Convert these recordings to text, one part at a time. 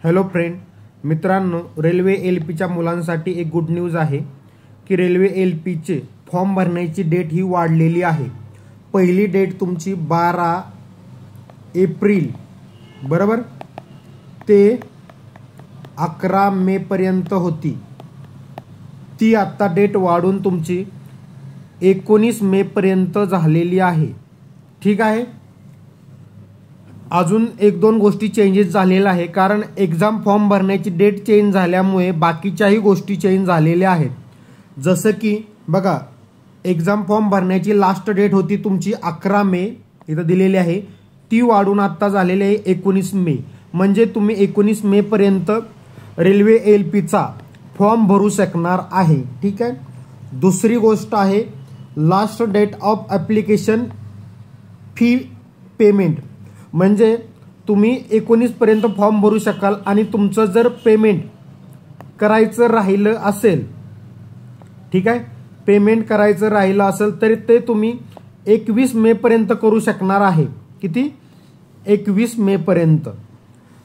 Hello friend, मित्रांनो, railway LPच्या मुलांसाठी एक गुड न्यूज आहे की रेल्वे LPचे फॉर्म भरण्याची डेट ही वाढलेली आहे। पहिली डेट तुमची 12 एप्रिल बरोबर ते 11 मे पर्यंत होती, ती आता डेट वाढून तुमची 19 मे पर्यंत झालेली आहे। ठीक आहे, अजून एक दोन गोष्टी चेंजेस झालेल्या आहे, कारण एग्जाम फॉर्म भरण्याची डेट चेंज झाल्यामुळे बाकीच्याही गोष्टी चेंज झालेल्या आहेत। जसं की बघा, एग्जाम फॉर्म भरण्याची लास्ट डेट होती तुमची 11 मे इथं दिलेली आहे, ती वाढून आता झालेली आहे 19 मे। म्हणजे तुम्ही 19 मे पर्यंत रेल्वे LPचा फॉर्म भरू शकणार आहे। ठीक आहे, दुसरी गोष्ट आहे last date of application fee payment, म्हणजे तुम्ही 19 पर्यंत फॉर्म भरू शकाल आणि तुमचं जर पेमेंट करायचं राहिलं असेल, ठीक आहे, पेमेंट करायचं राहिलं असेल तरी ते तुम्ही 21 मे पर्यंत करू शकणार आहे। किती? 21 मे पर्यंत।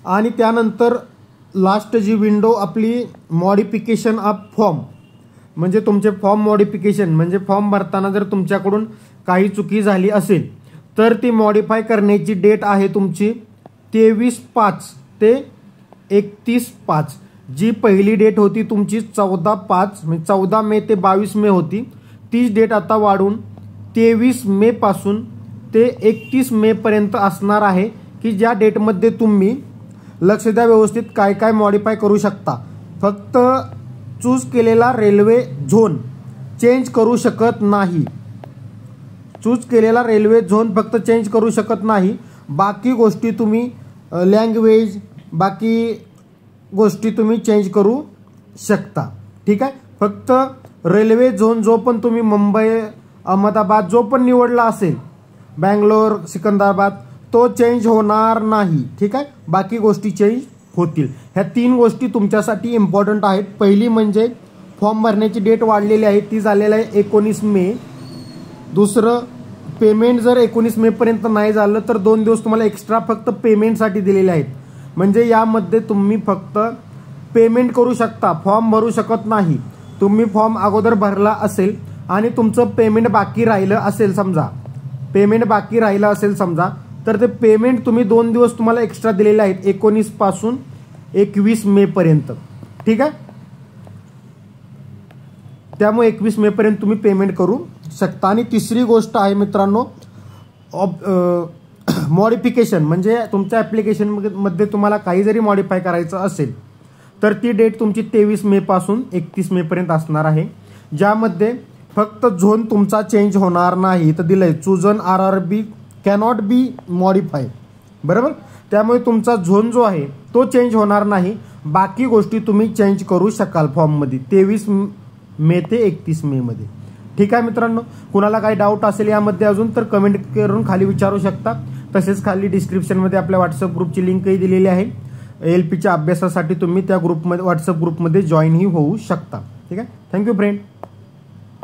आणि त्यानंतर लास्ट जी विंडो आपली मॉडिफिकेशन ऑफ फॉर्म, म्हणजे तुमचे फॉर्म मॉडिफिकेशन म्हणजे फॉर्म भरताना जर तुमच्याकडून काही चुकी झाली असेल तर ती मॉडिफाय करण्याची डेट आहे तुमची 23/5 ते 31/5। जी पहिली डेट होती तुमची 14/5 म्हणजे 14 मे ते 22 मे होती, तीच डेट आता वाढून 23 मे पासून ते 31 मे पर्यंत असणार आहे, की ज्या डेटमध्ये तुम्ही लक्ष द्या व्यवस्थित काय काय मॉडिफाय करू शकता। फक्त चूज केलेला रेल्वे झोन चेंज करू शकत नाही, चूज केलेला रेल्वे झोन फक्त चेंज करू शकत नाही, बाकी गोष्टी तुम्ही लँग्वेज बाकी गोष्टी तुम्ही चेंज करू शकता। ठीक आहे, फक्त रेल्वे झोन जो पण तुम्ही मुंबई अहमदाबाद जो पण निवडला असेल, बँगलोर सिकंदराबाद, तो चेंज होणार नाही। ठीक आहे, बाकी गोष्टी चेंज होतील। ह्या तीन गोष्टी तुमच्यासाठी इम्पॉर्टंट आहेत। पहिली म्हणजे फॉर्म भरण्याची डेट वाढलेली आहे, ती झालेली आहे 19 मे। दुसरं, पेमेंट जर 19 मे पर्यंत नाही झालं तर 2 दिवस तुम्हाला एक्स्ट्रा फक्त पेमेंटसाठी दिलेले आहेत, म्हणजे यामध्ये तुम्ही फक्त पेमेंट करू शकता, फॉर्म भरू शकत नाही। तुम्ही फॉर्म अगोदर भरला असेल आणि तुमचं पेमेंट बाकी राहिलं असेल, समजा, तर ते पेमेंट तुम्ही 2 दिवस तुम्हाला एक्स्ट्रा दिलेले आहेत 19 पासून 21 मे पर्यंत। ठीक आहे, त्यामुळे 21 मे पर्यंत तुम्ही पेमेंट करू शकता। आणि तिसरी गोष्ट आहे मित्रांनो, मॉडिफिकेशन, म्हणजे तुमच्या ॲप्लिकेशन मध्ये तुम्हाला काही जरी मॉडिफाय करायचं असेल तर ती डेट तुमची 23 मे पासून 31 मे पर्यंत असणार आहे, ज्यामध्ये फक्त झोन तुमचा चेंज होणार नाही। तर दिलंय chosen RRB cannot be modify, बरोबर। त्यामुळे तुमचा झोन जो आहे तो चेंज होणार नाही, बाकी गोष्टी तुम्ही चेंज करू शकाल फॉर्ममध्ये 23 मे ते 31 मे मध्ये। ठीक आहे मित्रांनो, कुणाला काही डाऊट असेल यामध्ये अजून तर कमेंट करून खाली विचारू शकता। तसेच खाली डिस्क्रिप्शनमध्ये आपल्या व्हॉट्सअप ग्रुपची लिंकही दिलेली आहे, LPच्या अभ्यासासाठी तुम्ही त्या ग्रुपमध्ये व्हॉट्सअप ग्रुपमध्ये जॉईनही होऊ शकता। ठीक आहे, थँक्यू फ्रेंड।